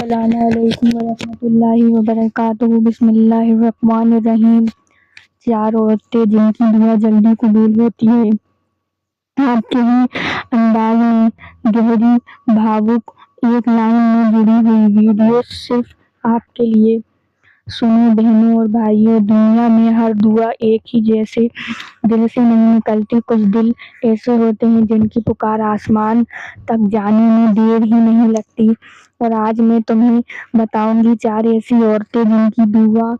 السلام علیکم ورحمۃ اللہ وبرکاتہ۔ بسم اللہ الرحمن الرحیم۔ 4 عورتیں جن کی دعا جلدی قبول ہوتی ہے۔ آپ کے ہی انداز میں گہری بھاوک ایک لائن میں جڑی ہوئی ویڈیو صرف آپ کے لیے۔ سنو بہنوں اور بھائیوں، دنیا میں ہر دعا ایک ہی جیسے دل سے نہیں نکلتی۔ کچھ دل ایسے ہوتے ہیں جن کی پکار آسمان تک جانے میں دیر ہی نہیں لگتی، اور آج میں تمہیں بتاؤں گی 4 ایسی عورتیں جن کی دعا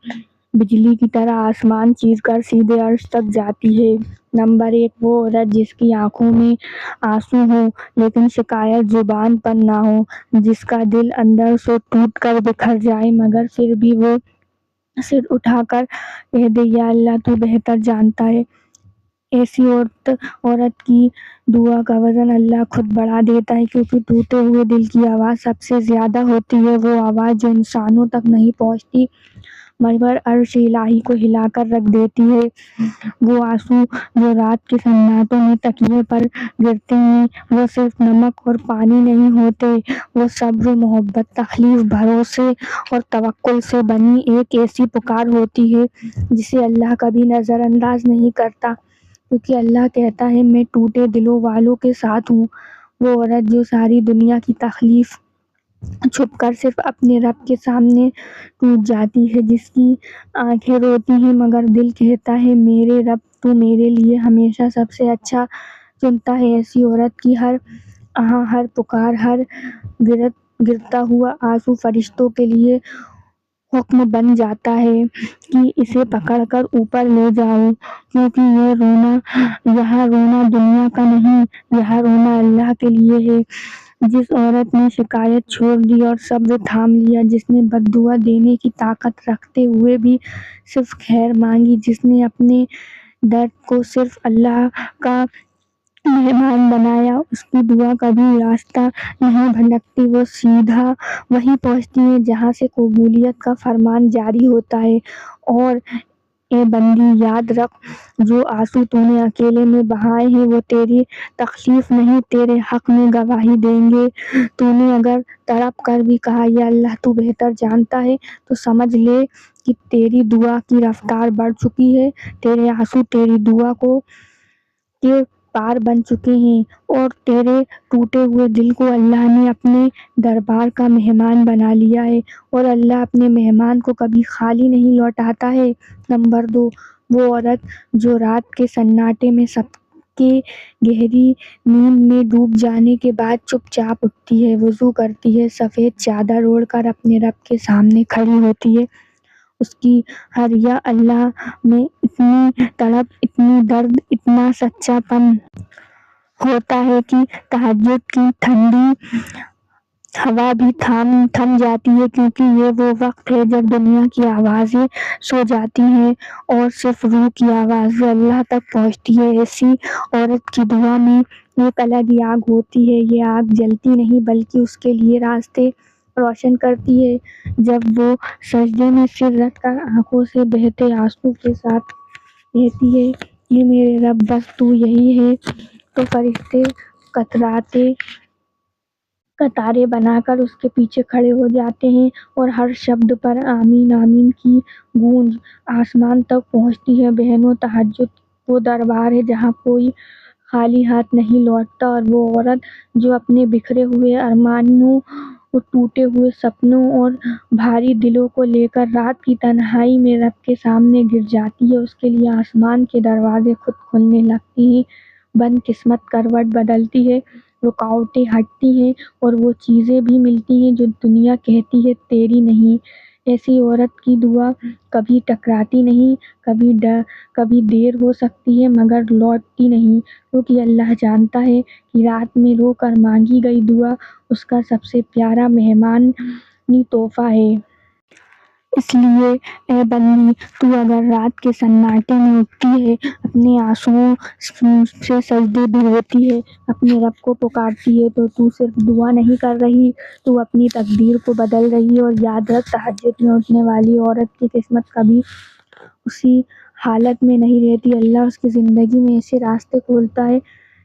بجلی کی طرح آسمان چیر کر سیدھے عرش تک جاتی ہے۔ نمبر 1، وہ عورت جس کی آنکھوں میں آنسو ہوں لیکن شکایت زبان پر نہ ہو، جس کا دل اندر سے ٹوٹ کر بکھر جائے مگر پھر بھی وہ سر اٹھا کر کہہ دے، یا اللہ تو بہتر جانتا ہے۔ ایسی عورت کی دعا کا وزن اللہ خود بڑھا دیتا ہے، کیونکہ ٹوٹے ہوئے دل کی آواز سب سے زیادہ ہوتی ہے۔ وہ آواز جو انسانوں تک نہیں پہنچتی مگر عرش الہی کو ہلا کر رکھ دیتی ہے۔ وہ آنسو جو رات کے سناٹوں میں تکیے پر گرتے ہیں، وہ صرف نمک اور پانی نہیں ہوتے، وہ صبر، محبت، تکلیف، بھروسے اور توکل سے بنی ایک ایسی پکار ہوتی ہے جسے اللہ کبھی نظر انداز نہیں کرتا، کیونکہ اللہ کہتا ہے، میں ٹوٹے دلوں والوں کے ساتھ ہوں۔ وہ عورت جو ساری دنیا کی تکلیف چھپ کر صرف اپنے رب کے سامنے ٹوٹ جاتی ہے، جس کی آنکھیں روتی ہیں مگر دل کہتا ہے، میرے رب تو میرے لیے ہمیشہ سب سے اچھا چنتا ہے۔ ایسی عورت کی ہر آہ، ہر پکار، ہر گرتا ہوا آنسو فرشتوں کے لیے حکم بن جاتا ہے کہ اسے پکڑ کر اوپر لے جاؤ، کیونکہ یہاں رونا دنیا کا نہیں، یہاں رونا اللہ کے لیے ہے۔ جس عورت نے شکایت چھوڑ دی اور صبر تھام لیا، جس نے بد دعا دینے کی طاقت رکھتے ہوئے بھی صرف خیر مانگی، جس نے اپنے درد کو صرف اللہ کا مہمان بنایا، اس کی دعا کبھی راستہ نہیں بھٹکتی، وہ سیدھا وہیں پہنچتی ہے جہاں سے قبولیت کا فرمان جاری ہوتا ہے۔ اور اے بندی، یاد رکھ، جو آنسو تو نے اکیلے میں بہائے ہیں وہ تیری تکلیف نہیں، تیرے حق میں گواہی دیں گے۔ تو نے اگر تڑپ کر بھی کہا، یا اللہ تو بہتر جانتا ہے، تو سمجھ لے کہ تیری دعا کی رفتار بڑھ چکی ہے، تیرے آنسو تیری دعا کے پار بن چکے ہیں، اور تیرے ٹوٹے ہوئے دل کو اللہ نے اپنے دربار کا مہمان بنا لیا ہے، اور اللہ اپنے مہمان کو کبھی خالی نہیں لوٹاتا ہے۔ نمبر 2، وہ عورت جو رات کے سناٹے میں سب کے گہری نیند میں ڈوب جانے کے بعد چپ چاپ اٹھتی ہے، وضو کرتی ہے، سفید چادر اوڑھ کر اپنے رب کے سامنے کھڑی ہوتی ہے۔ اس کی ہر یا اللہ میں اتنی تڑپ، اتنی درد، اتنا سچا پن ہوتا ہے کہ تہجد کی ٹھنڈی ہوا بھی تھم جاتی ہے، کیونکہ یہ وہ وقت ہے جب دنیا کی آوازیں سو جاتی ہیں اور صرف روح کی آواز اللہ تک پہنچتی ہے۔ ایسی عورت کی دعا میں ایک الگ ہی آگ ہوتی ہے۔ یہ آگ جلتی نہیں بلکہ اس کے لیے راستے روشن کرتی ہے۔ جب وہ سجدے میں سر رکھ کر آنکھوں سے بہتے آنسو کے ساتھ کہتی ہے، اے میرے رب، بس تو یہی ہے، تو فرشتے قطاریں بنا کر اس کے پیچھے کھڑے ہو جاتے ہیں، اور ہر شبد پر آمین آمین کی گونج آسمان تک پہنچتی ہے۔ بہنوں، تہجد وہ دربار ہے جہاں کوئی خالی ہاتھ نہیں لوٹتا، اور وہ عورت جو اپنے بکھرے ہوئے ارمانوں، ٹوٹے ہوئے سپنوں اور بھاری دلوں کو لے کر رات کی تنہائی میں رب کے سامنے گر جاتی ہے، اس کے لیے آسمان کے دروازے خود کھلنے لگتے ہیں، بند قسمت کروٹ بدلتی ہے، رکاوٹیں ہٹتی ہیں، اور وہ چیزیں بھی ملتی ہیں جو دنیا کہتی ہے تیری نہیں۔ ایسی عورت کی دعا کبھی ٹکراتی نہیں، کبھی دیر ہو سکتی ہے مگر لوٹتی نہیں، کیونکہ اللہ جانتا ہے کہ رات میں رو کر مانگی گئی دعا اس کا سب سے پیارا مہمانی تحفہ ہے۔ اس لیے اے بندی، تو اگر رات کے سناٹے میں اٹھتی ہے، اپنے آنسوؤں سے سجدے بھی ہوتی ہے، اپنے رب کو پکارتی ہے، تو صرف دعا نہیں کر رہی، تو اپنی تقدیر کو بدل رہی ہے۔ اور یاد رکھ، تہجد میں اٹھنے والی عورت کی قسمت کبھی اسی حالت میں نہیں رہتی، اللہ اس کی زندگی میں ایسے راستے کھولتا ہے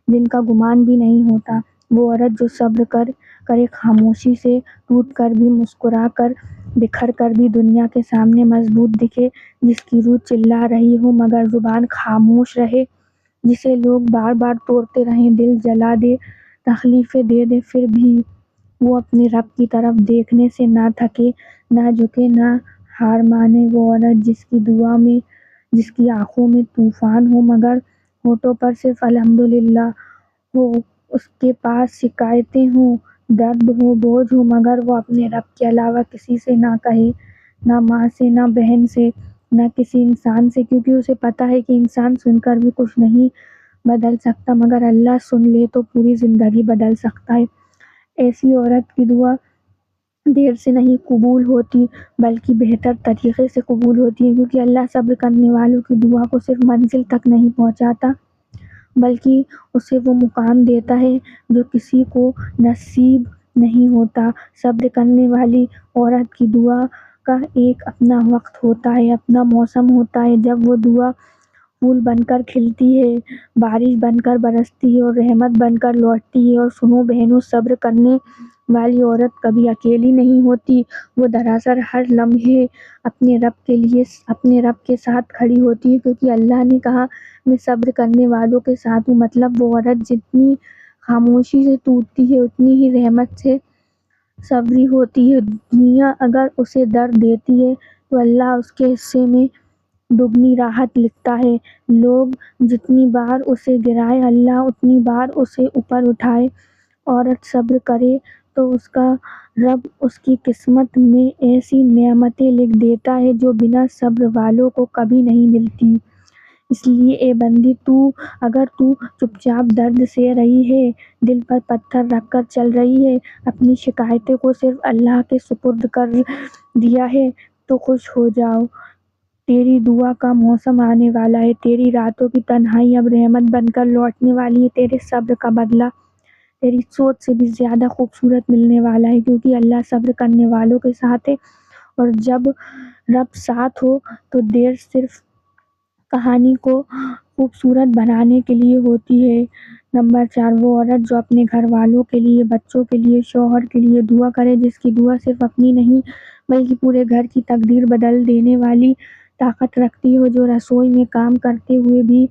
جن کا گمان بھی نہیں ہوتا۔ وہ عورت جو صبر کر کرے خاموشی سے، ٹوٹ کر بھی، مسکرا کر، بکھر کر بھی، دنیا کے سامنے مضبوط دکھے، جس کی روح چلا رہی ہو مگر زبان خاموش رہے، جسے لوگ بار بار توڑتے رہیں، دل جلا دے، تکلیفیں دے دے، پھر بھی وہ اپنے رب کی طرف دیکھنے سے نہ تھکے، نہ جھکے، نہ ہار مانے۔ وہ عورت جس کی آنکھوں میں طوفان ہو مگر ہونٹوں پر صرف الحمدللہ ہو، اس کے پاس شکایتیں ہوں، درد ہو، بوجھ ہو، مگر وہ اپنے رب کے علاوہ کسی سے نہ کہے، نہ ماں سے، نہ بہن سے، نہ کسی انسان سے، کیونکہ اسے پتہ ہے کہ انسان سن کر بھی کچھ نہیں بدل سکتا، مگر اللہ سن لے تو پوری زندگی بدل سکتا ہے۔ ایسی عورت کی دعا دیر سے نہیں قبول ہوتی بلکہ بہتر طریقے سے قبول ہوتی ہے، کیونکہ اللہ صبر کرنے والوں کی دعا کو صرف منزل تک نہیں پہنچاتا بلکہ اسے وہ مقام دیتا ہے جو کسی کو نصیب نہیں ہوتا۔ صبر کرنے والی عورت کی دعا کا ایک اپنا وقت ہوتا ہے، اپنا موسم ہوتا ہے، جب وہ دعا پھول بن کر کھلتی ہے، بارش بن کر برستی ہے اور رحمت بن کر لوٹتی ہے۔ اور سنو بہنوں، صبر کرنے والی عورت کبھی اکیلی نہیں ہوتی، وہ دراصل ہر لمحے اپنے رب کے ساتھ کھڑی ہوتی ہے، کیونکہ اللہ نے کہا میں صبر کرنے والوں کے ساتھ ہوں۔ مطلب وہ عورت جتنی خاموشی سے ٹوٹتی ہے اتنی ہی رحمت سے صبری ہوتی ہے۔ دنیا اگر اسے درد دیتی ہے تو اللہ اس کے حصے میں دگنی راحت لکھتا ہے۔ لوگ جتنی بار اسے گرائیں اللہ اتنی بار اسے اوپر اٹھائے۔ عورت صبر کرے تو اس کا رب اس کی قسمت میں ایسی نعمتیں لکھ دیتا ہے جو بنا صبر والوں کو کبھی نہیں ملتی۔ اس لیے اے بندی، اگر تو چپ چاپ درد سہ رہی ہے، دل پر پتھر رکھ کر چل رہی ہے، اپنی شکایتوں کو صرف اللہ کے سپرد کر دیا ہے تو خوش ہو جاؤ، تیری دعا کا موسم آنے والا ہے، تیری راتوں کی تنہائی اب رحمت بن کر لوٹنے والی ہے، تیرے صبر کا بدلہ تیری سوچ سے بھی زیادہ خوبصورت ملنے والا ہے، کیونکہ اللہ صبر کرنے والوں کے ساتھ ہے۔ اور جب رب ساتھ ہو تو دیر صرف کہانی کو خوبصورت بنانے کے لیے ہوتی ہے۔ نمبر 4، وہ عورت جو اپنے گھر والوں کے لیے، بچوں کے لیے، شوہر کے لیے دعا کرے، جس کی دعا صرف اپنی نہیں بلکہ پورے گھر کی تقدیر بدل دینے والی طاقت رکھتی ہو، جو رسوئی میں کام کرتے ہوئے بھی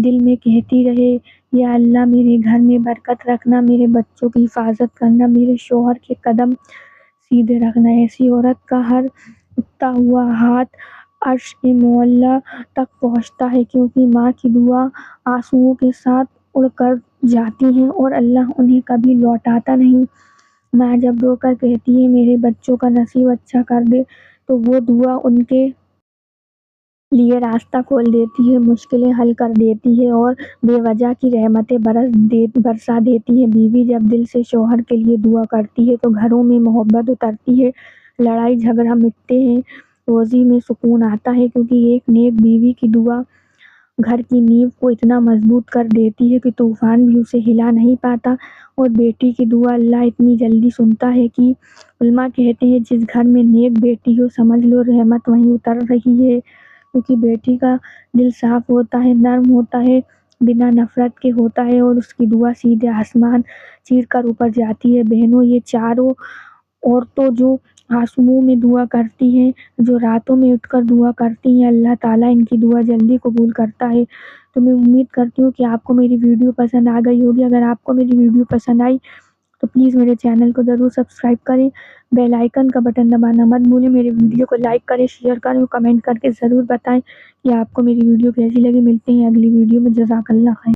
دل میں کہتی رہے یا اللہ میرے گھر میں برکت رکھنا، میرے بچوں کی حفاظت کرنا، میرے شوہر کے قدم سیدھے رکھنا۔ ایسی عورت کا ہر اٹھتا ہوا ہاتھ عرش معلیٰ تک پہنچتا ہے، کیونکہ ماں کی دعا آنسوؤں کے ساتھ اڑ کر جاتی ہیں اور اللہ انہیں کبھی لوٹاتا نہیں۔ ماں جب رو کر کہتی ہے میرے بچوں کا نصیب اچھا کر دے تو وہ دعا ان کے لیے راستہ کھول دیتی ہے، مشکلیں حل کر دیتی ہے اور بے وجہ کی رحمتیں برسا دیتی ہے۔ بیوی جب دل سے شوہر کے لیے دعا کرتی ہے تو گھروں میں محبت اترتی ہے، لڑائی جھگڑا مٹتے ہیں، روزی میں سکون آتا ہے، کیونکہ ایک نیک بیوی کی دعا گھر کی نیو کو اتنا مضبوط کر دیتی ہے کہ طوفان بھی اسے ہلا نہیں پاتا۔ اور بیٹی کی دعا اللہ اتنی جلدی سنتا ہے کہ علماء کہتے ہیں جس گھر میں نیک بیٹی ہو سمجھ لو رحمت وہیں اتر رہی ہے، کیونکہ بیٹی کا دل صاف ہوتا ہے، نرم ہوتا ہے، بنا نفرت کے ہوتا ہے اور اس کی دعا سیدھے آسمان چیر کر اوپر جاتی ہے۔ بہنوں، یہ چاروں عورتوں جو آنسوؤں میں دعا کرتی ہیں، جو راتوں میں اٹھ کر دعا کرتی ہیں، اللہ تعالیٰ ان کی دعا جلدی قبول کرتا ہے۔ تو میں امید کرتی ہوں کہ آپ کو میری ویڈیو پسند آ گئی ہوگی۔ اگر آپ کو میری ویڈیو پسند آئی تو پلیز میرے چینل کو ضرور سبسکرائب کریں، بیل آئیکن کا بٹن دبانا مت بھولیں، میری ویڈیو کو لائک کریں، شیئر کریں اور کمنٹ کر کے ضرور بتائیں کہ آپ کو میری ویڈیو کیسی لگی۔ ملتے ہیں اگلی ویڈیو میں، جزاک اللہ خیر۔